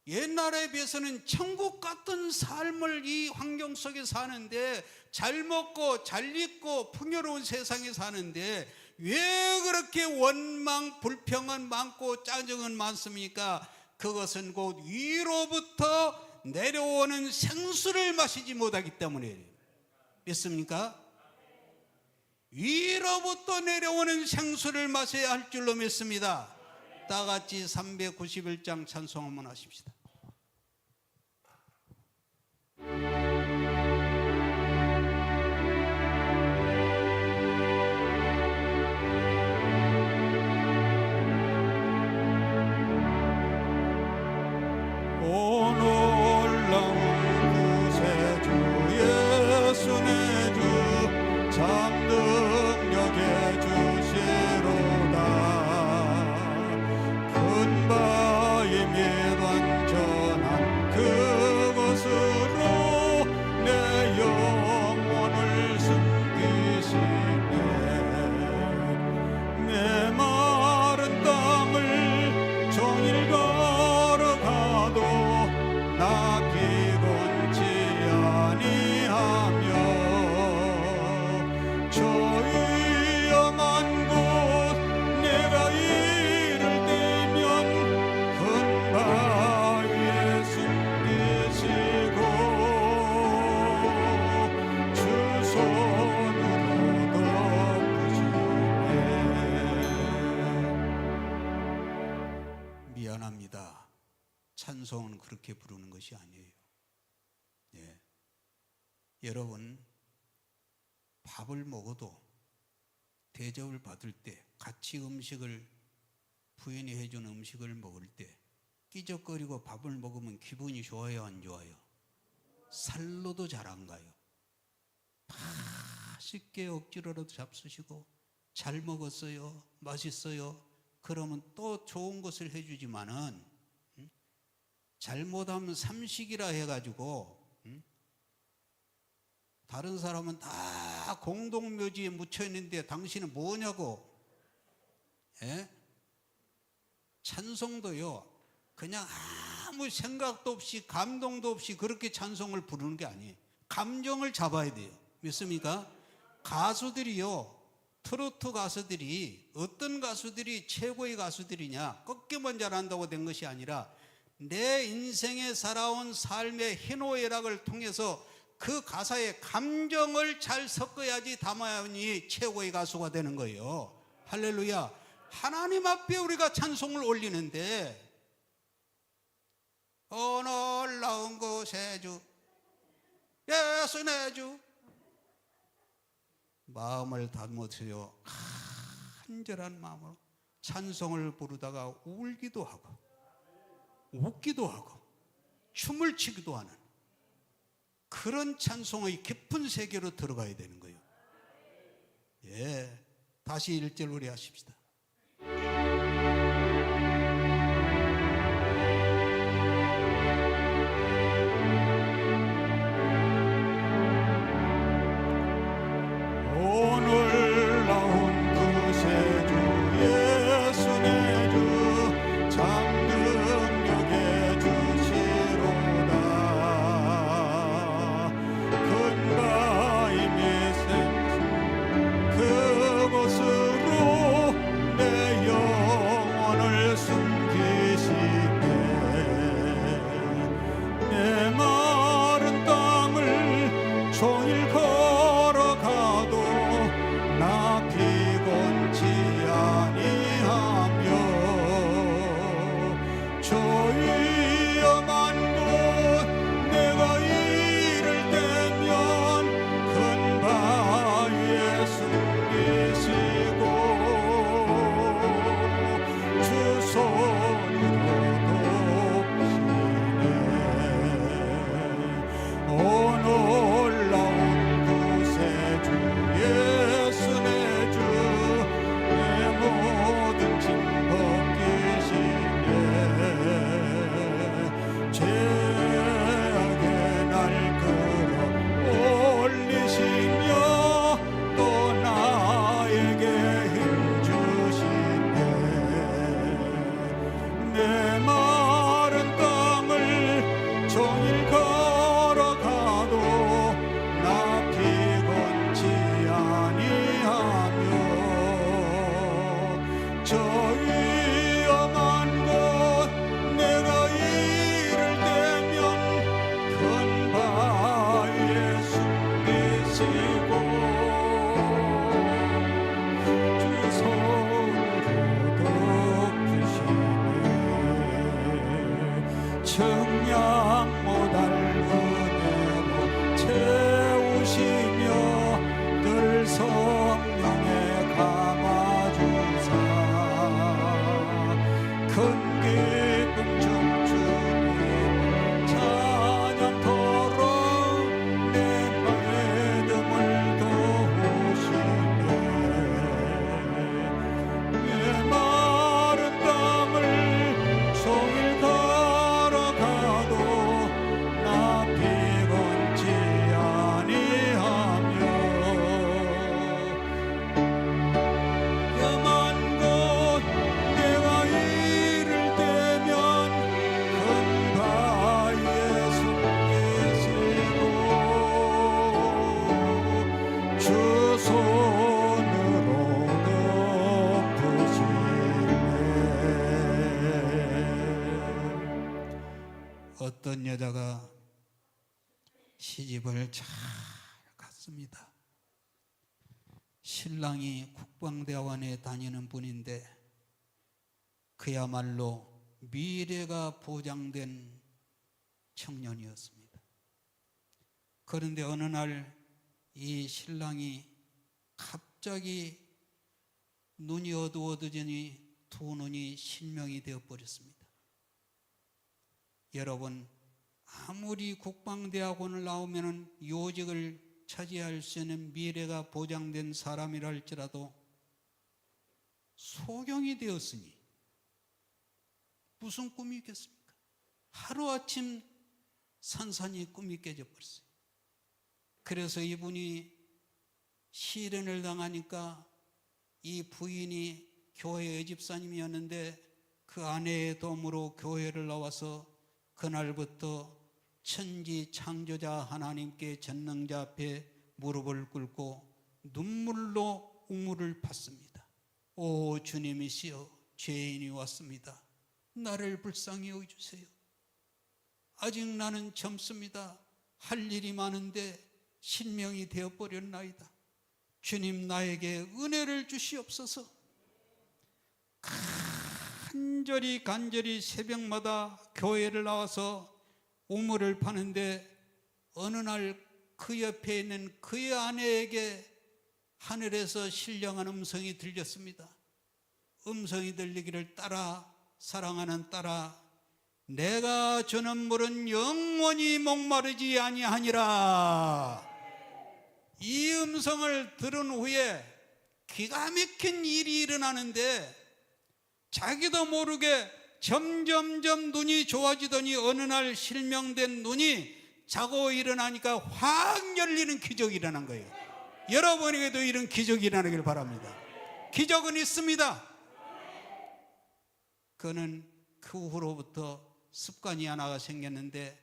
옛날에 비해서는 천국 같은 삶을 이 환경 속에 사는데, 잘 먹고 잘 입고 풍요로운 세상에 사는데 왜 그렇게 원망, 불평은 많고 짜증은 많습니까? 그것은 곧 위로부터 내려오는 생수를 마시지 못하기 때문에. 믿습니까? 위로부터 내려오는 생수를 마셔야 할 줄로 믿습니다. 다 같이 391장 찬송 한번 하십시다. 미안합니다. 찬송은 그렇게 부르는 것이 아니에요. 예. 여러분, 밥을 먹어도 대접을 받을 때, 같이 음식을, 부인이 해준 음식을 먹을 때 끼적거리고 밥을 먹으면 기분이 좋아요, 안 좋아요? 살로도 잘 안 가요. 맛있게 억지로라도 잡수시고 잘 먹었어요, 맛있어요, 그러면 또 좋은 것을 해주지만은 잘못하면 삼식이라 해가지고 다른 사람은 다 공동묘지에 묻혀있는데 당신은 뭐냐고. 예? 찬송도요, 그냥 아무 생각도 없이 감동도 없이 그렇게 찬송을 부르는 게 아니에요. 감정을 잡아야 돼요. 믿습니까? 가수들이요, 트로트 가수들이, 어떤 가수들이 최고의 가수들이냐, 꺾기만 잘한다고 된 것이 아니라 내 인생에 살아온 삶의 희노애락을 통해서 그 가사에 감정을 잘 섞어야지 담아야지 최고의 가수가 되는 거예요. 할렐루야. 하나님 앞에 우리가 찬송을 올리는데, 놀라운 곳의 주 예수 내 주, 마음을 담으세요. 간절한 마음으로 찬송을 부르다가 울기도 하고 웃기도 하고 춤을 추기도 하는 그런 찬송의 깊은 세계로 들어가야 되는 거예요. 예, 다시 1절 우리 하십시다. 놀라운 여자가 시집을 잘 갔습니다. 신랑이 국방대원에 다니는 분인데 그야말로 미래가 보장된 청년이었습니다. 그런데 어느 날 이 신랑이 갑자기 눈이 어두워지니 두 눈이 실명이 되어버렸습니다. 여러분, 아무리 국방대학원을 나오면 요직을 차지할 수 있는 미래가 보장된 사람이라 할지라도 소경이 되었으니 무슨 꿈이 있겠습니까? 하루아침 산산이 꿈이 깨져버렸어요. 그래서 이분이 시련을 당하니까 이 부인이 교회의 집사님이었는데 그 아내의 도움으로 교회를 나와서 그날부터 천지 창조자 하나님께 전능자 앞에 무릎을 꿇고 눈물로 우물을 팠습니다. 오 주님이시여, 죄인이 왔습니다. 나를 불쌍히 여겨주세요. 아직 나는 젊습니다. 할 일이 많은데 실명이 되어버렸나이다. 주님, 나에게 은혜를 주시옵소서. 간절히 새벽마다 교회를 나와서 우물을 파는데 어느 날 그 옆에 있는 그의 아내에게 하늘에서 신령한 음성이 들렸습니다. 음성이 들리기를, 딸아, 사랑하는 딸아, 내가 주는 물은 영원히 목마르지 아니하니라. 이 음성을 들은 후에 기가 막힌 일이 일어나는데 자기도 모르게 점점점 눈이 좋아지더니 어느 날 실명된 눈이 자고 일어나니까 확 열리는 기적이 일어난 거예요. 여러분에게도 이런 기적이 일어나길 바랍니다. 기적은 있습니다. 그는 그 후로부터 습관이 하나가 생겼는데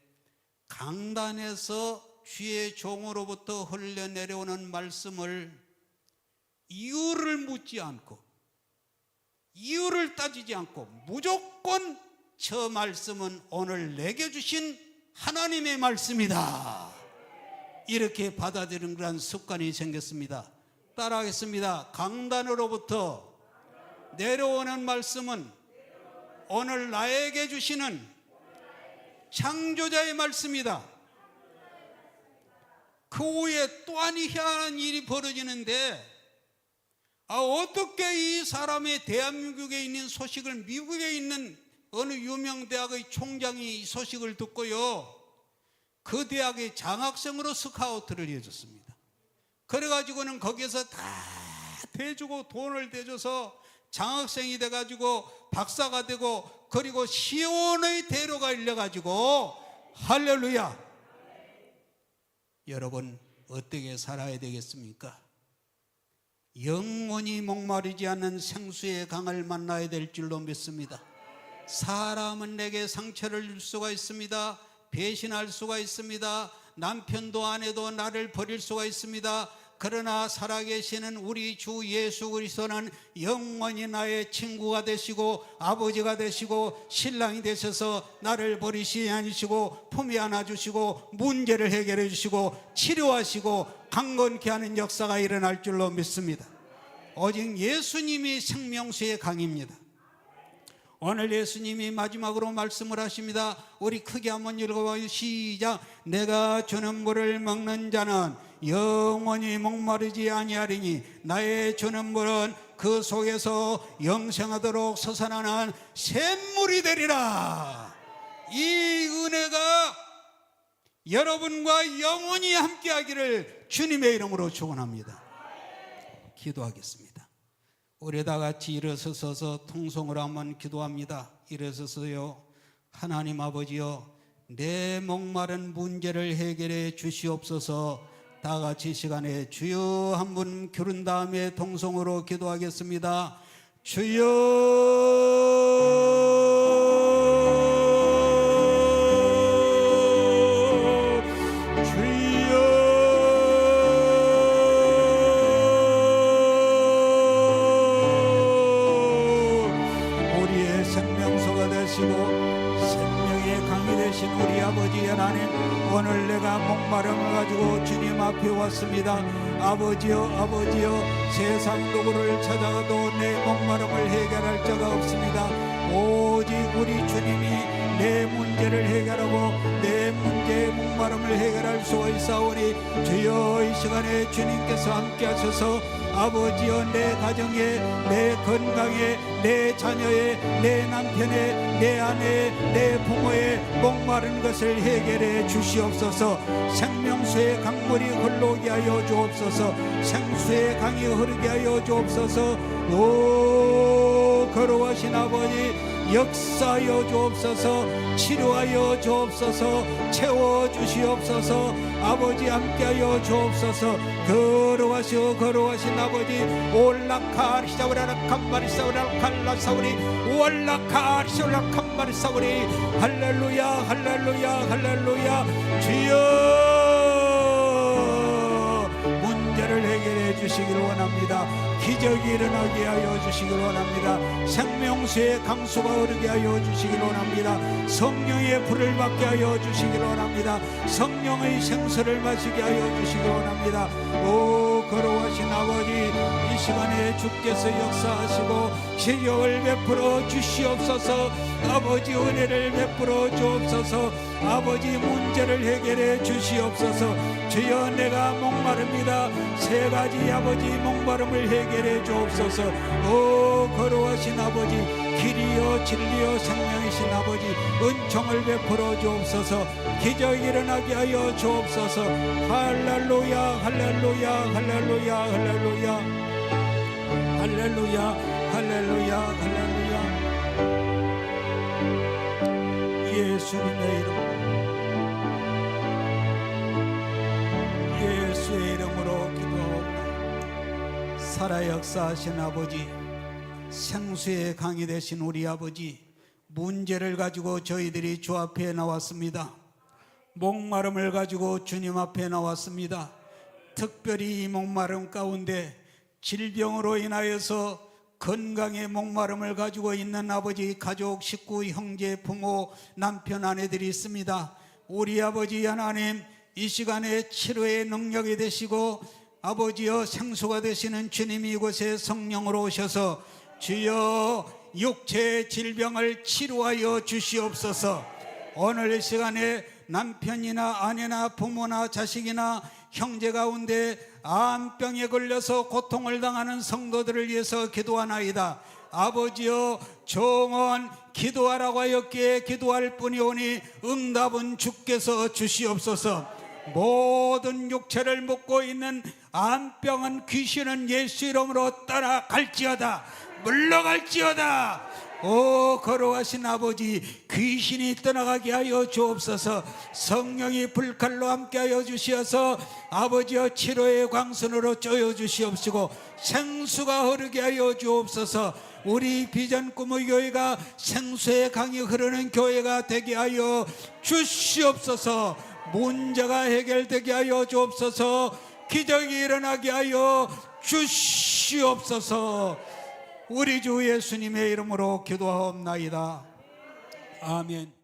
강단에서 주의 종으로부터 흘러내려오는 말씀을 이유를 묻지 않고 이유를 따지지 않고 무조건 저 말씀은 오늘 내게 주신 하나님의 말씀이다, 이렇게 받아들이는 그런 습관이 생겼습니다. 따라하겠습니다. 강단으로부터 내려오는 말씀은 오늘 나에게 주시는 창조자의 말씀이다. 그 후에 또 한 희한한 일이 벌어지는데 어떻게 이 사람의 대한민국에 있는 소식을, 미국에 있는 어느 유명 대학의 총장이 이 소식을 듣고요, 그 대학의 장학생으로 스카우트를 해줬습니다. 그래가지고는 거기에서 다 대주고 돈을 대줘서 장학생이 돼가지고 박사가 되고, 그리고 시온의 대로가 일려가지고, 할렐루야. 여러분, 어떻게 살아야 되겠습니까? 영원히 목마르지 않는 생수의 강을 만나야 될 줄로 믿습니다. 사람은 내게 상처를 줄 수가 있습니다. 배신할 수가 있습니다. 남편도 아내도 나를 버릴 수가 있습니다. 그러나 살아계시는 우리 주 예수 그리스도는 영원히 나의 친구가 되시고 아버지가 되시고 신랑이 되셔서 나를 버리시지 않으시고 품에 안아주시고 문제를 해결해 주시고 치료하시고 강건케 하는 역사가 일어날 줄로 믿습니다. 오직 예수님이 생명수의 강입니다. 오늘 예수님이 마지막으로 말씀을 하십니다. 우리 크게 한번 읽어봐요. 시작. 내가 주는 물을 먹는 자는 영원히 목마르지 아니하리니 나의 주는 물은 그 속에서 영생하도록 솟아나는 샘물이 되리라. 이 은혜가 여러분과 영원히 함께하기를 주님의 이름으로 축원합니다. 기도하겠습니다. 우리 다 같이 일어서서 통성으로 한번 기도합니다. 일어서서요. 하나님 아버지여, 내 목마른 문제를 해결해 주시옵소서. 다 같이 시간에 주여 한 분 기른 다음에 통성으로 기도하겠습니다. 주여, 생명의 강이 되신 우리 아버지 목마름을 가지고 주님 앞에 왔습니다. 아버지여, 아버지여, 세상 누구를 찾아가도 내 목마름을 해결할 자가 없습니다. 오직 우리 주님이 내 문제를 해결하고 내 문제의 목마름을 해결할 수가 있사오니 주여, 이 시간에 주님께서 함께 하셔서 아버지여, 내 가정에, 내 건강에, 내 자녀의, 내 남편의, 내 아내의, 내 부모의 목마른 것을 해결해 주시옵소서. 생명수의 강물이 흘러오게 하여 주옵소서. 생수의 강이 흐르게 하여 주옵소서. 오, 거룩하신 아버지, 역사하여 주옵소서. 치료하여 주옵소서. 채워주시옵소서. 아버지, 함께하여 주옵소서. 거룩하시오 거룩하신 아버지, 올라카리사우라라 칸바리사우라라 칼라사우리 올라카리사우라라 칸바리사우리. 할렐루야 할렐루야 할렐루야. 주여, 문제를 해결해 주시기를 원합니다. 기적이 일어나게 하여 주시길 원합니다. 생명수의 강수가 흐르게 하여 주시길 원합니다. 성령의 불을 받게 하여 주시길 원합니다. 성령의 생수를 마시게 하여 주시길 원합니다. 오, 거룩하신 아버지, 이 시간에 주께서 역사하시고 기적을 베풀어 주시옵소서. 아버지, 은혜를 베풀어 주옵소서. 아버지, 문제를 해결해 주시옵소서. 주여, 내가 목마릅니다. 세 가지 아버지 목마름을 해결해 주옵소서. 오, 거룩하신 아버지, 길이요 진리요 생명이신 아버지, 은총을 베풀어 주옵소서. 기적이 일어나게 하여 주옵소서. 할렐루야 할렐루야 할렐루야 할렐루야 할렐루야 할렐루야 할렐루야. 예수님의 이름, 예수의 이름으로 기도하옵나이다. 살아 역사하신 아버지, 생수의 강이 되신 우리 아버지, 문제를 가지고 저희들이 주 앞에 나왔습니다. 목마름을 가지고 주님 앞에 나왔습니다. 특별히 이 목마름 가운데 질병으로 인하여서 건강의 목마름을 가지고 있는 아버지, 가족, 식구, 형제, 부모, 남편, 아내들이 있습니다. 우리 아버지 하나님, 이 시간에 치료의 능력이 되시고 아버지여, 생수가 되시는 주님이 이곳에 성령으로 오셔서 주여, 육체의 질병을 치료하여 주시옵소서. 오늘 이 시간에 남편이나 아내나 부모나 자식이나 형제 가운데 암병에 걸려서 고통을 당하는 성도들을 위해서 기도하나이다. 아버지여, 종은 기도하라고 하였기에 기도할 뿐이오니 응답은 주께서 주시옵소서. 모든 육체를 먹고 있는 암병은, 귀신은 예수 이름으로 떠나갈지어다, 물러갈지어다. 오, 거룩하신 아버지, 귀신이 떠나가게 하여 주옵소서. 성령이 불칼로 함께하여 주시어서 아버지여, 치료의 광선으로 쪼여 주시옵시고 생수가 흐르게 하여 주옵소서. 우리 비전 꿈의 교회가 생수의 강이 흐르는 교회가 되게 하여 주시옵소서. 문제가 해결되게 하여 주옵소서. 기적이 일어나게 하여 주시옵소서. 우리 주 예수님의 이름으로 기도하옵나이다. 아멘.